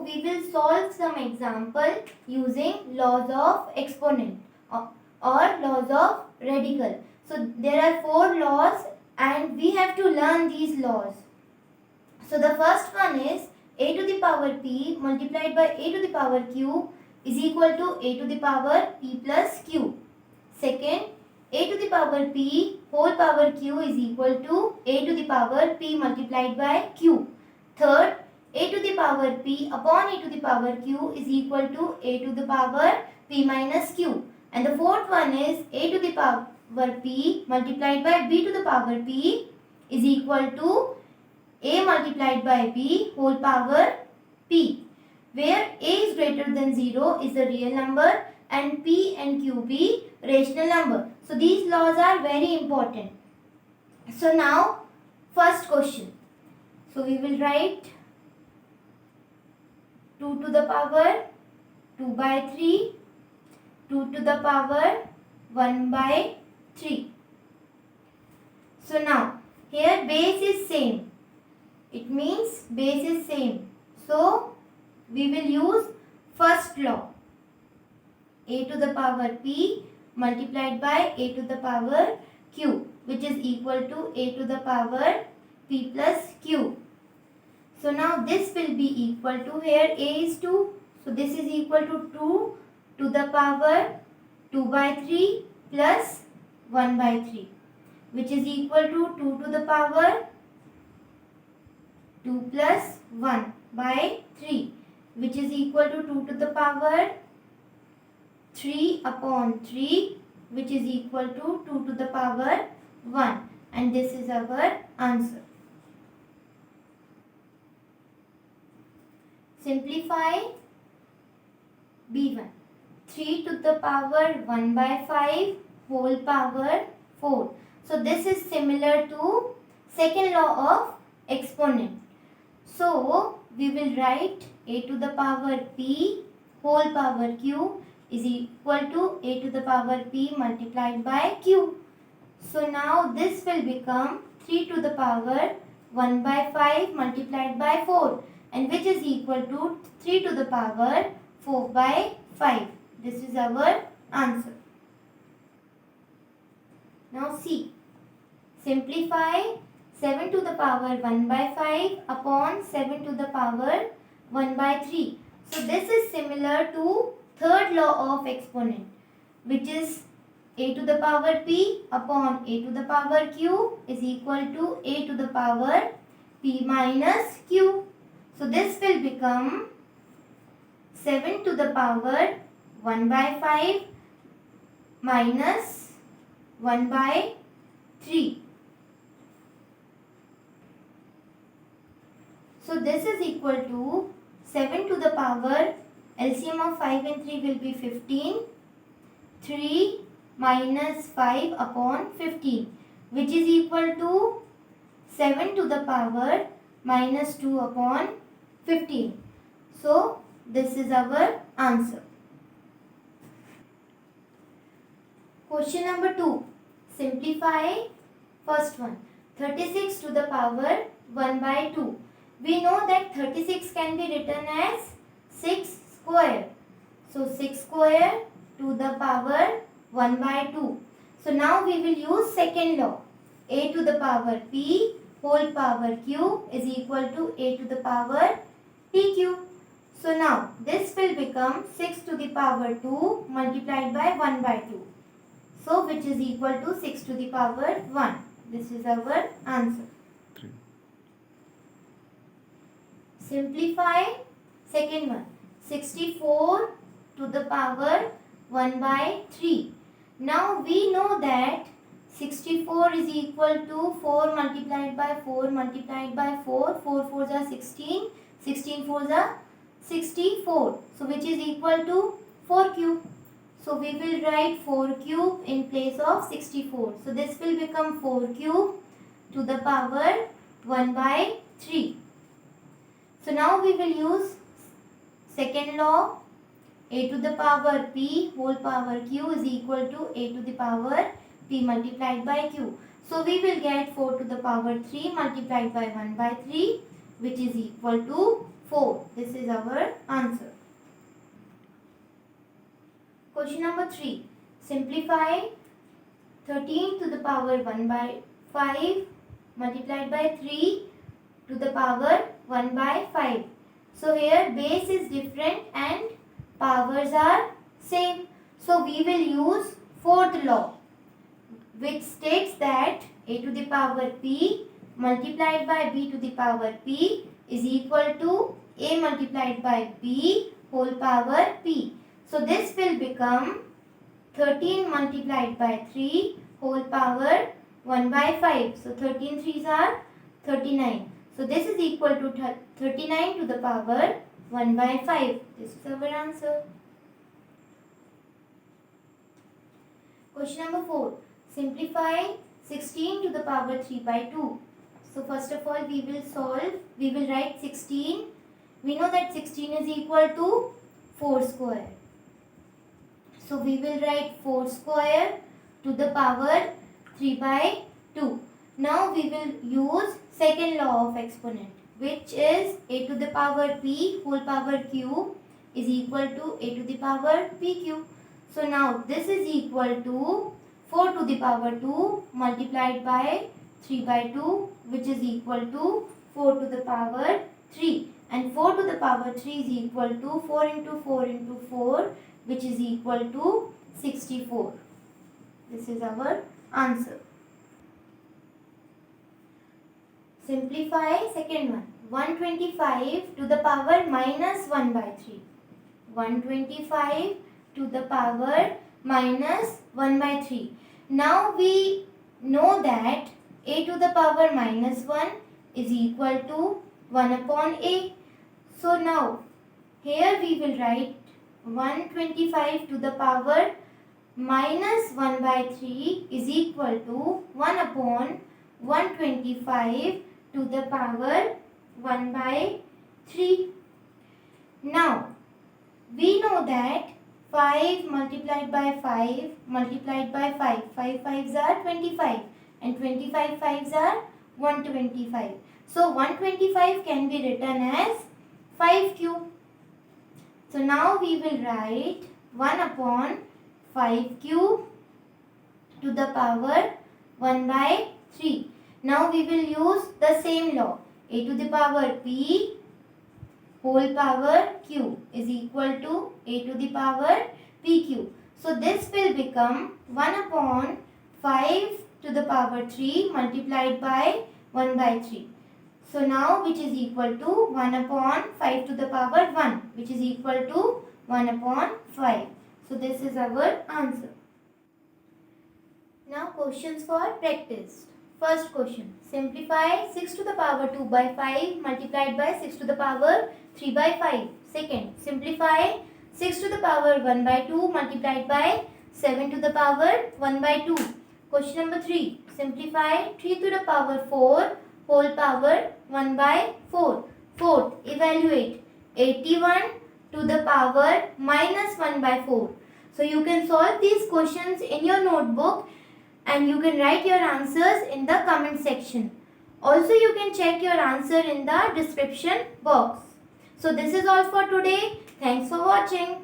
we will solve some example using laws of exponent or laws of radical. So there are 4 laws and we have to learn these laws. So the first one is a to the power p multiplied by a to the power q is equal to a to the power p plus q. Second, a to the power p whole power q is equal to a to the power p multiplied by q. Third, a to the power p upon a to the power q is equal to a to the power p minus q. And the fourth one is a to the power p multiplied by b to the power p is equal to a multiplied by b whole power p, where a is greater than 0 is a real number and p and q be rational number. So these laws are very important. So now first question. So we will write 2 to the power 2 by 3, 2 to the power 1 by 3. So now here base is same. It means base is same. So we will use first law. A to the power p multiplied by a to the power q, which is equal to a to the power p plus q. So now this will be equal to, here a is 2. So this is equal to 2 to the power 2 by 3 plus 1 by 3, which is equal to 2 to the power 2 plus 1 by 3, which is equal to 2 to the power 3 upon 3, which is equal to 2 to the power 1. And this is our answer. Simplify B1. 3 to the power 1 by 5 whole power 4. So this is similar to second law of exponent. So we will write a to the power p whole power q is equal to a to the power p multiplied by q. So now this will become 3 to the power 1 by 5 multiplied by 4, and which is equal to 3 to the power 4 by 5. This is our answer. Now see, simplify 7 to the power 1 by 5 upon 7 to the power 1 by 3. So this is similar to third law of exponent, which is a to the power p upon a to the power q is equal to a to the power p minus q. So this will become 7 to the power 1 by 5 minus 1 by 3. So this is equal to 7 to the power, LCM of 5 and 3 will be 15. 3 minus 5 upon 15, which is equal to 7 to the power minus 2 upon 15. So this is our answer. Question number 2. Simplify first one. 36 to the power 1 by 2. We know that 36 can be written as 6 square. So 6 square to the power 1 by 2. So now we will use second law. A to the power p whole power q is equal to a to the power pq. So now this will become 6 to the power 2 multiplied by 1 by 2. So which is equal to 6 to the power 1. This is our answer. Simplify second one. 64 to the power 1 by 3. Now we know that 64 is equal to 4 multiplied by 4 multiplied by 4. 4 4s are 16. 16 4s are 64. So which is equal to 4 cube. So we will write 4 cube in place of 64. So this will become 4 cube to the power 1 by 3. So now we will use second law. A to the power p whole power q is equal to a to the power p multiplied by q. So we will get 4 to the power 3 multiplied by 1 by 3, which is equal to 4. This is our answer. Question number 3. Simplify 13 to the power 1 by 5 multiplied by 3 to the power 1 by 5. So here base is different and powers are same. So we will use fourth law, which states that a to the power p multiplied by b to the power p is equal to a multiplied by b whole power p. So this will become 13 multiplied by 3 whole power 1 by 5. So 13 3s are 39. So this is equal to 39 to the power 1 by 5. This is our answer. Question number 4. Simplify 16 to the power 3 by 2. So first of all we will write 16. We know that 16 is equal to 4 square. So we will write 4 square to the power 3 by 2. Now we will use second law of exponent, which is a to the power p whole power q is equal to a to the power pq. So now this is equal to 4 to the power 2 multiplied by 3 by 2, which is equal to 4 to the power 3. And 4 to the power 3 is equal to 4 into 4 into 4, which is equal to 64. This is our answer. Simplify second one. 125 to the power minus 1 by 3. 125 to the power minus 1 by 3. Now we know that a to the power minus 1 is equal to 1 upon a. So now here we will write 125 to the power minus 1 by 3 is equal to 1 upon 125 to the power 1 by 3. Now we know that 5 multiplied by 5 multiplied by 5. 5 5s are 25 and 25 5s are 125. So 125 can be written as 5 cube. So now we will write 1 upon 5 cube to the power 1 by 3. Now we will use the same law. A to the power p whole power q is equal to a to the power pq. So this will become 1 upon 5 to the power 3 multiplied by 1 by 3. So now which is equal to 1 upon 5 to the power 1, which is equal to 1 upon 5. So this is our answer. Now questions for practice. First question. Simplify 6 to the power 2 by 5 multiplied by 6 to the power 3 by 5. Second. Simplify 6 to the power 1 by 2 multiplied by 7 to the power 1 by 2. Question number 3. Simplify 3 to the power 4 whole power 1 by 4. Fourth. Evaluate 81 to the power minus 1 by 4. So you can solve these questions in your notebook and you can write your answers in the comment section. Also you can check your answer in the description box. So this is all for today. Thanks for watching.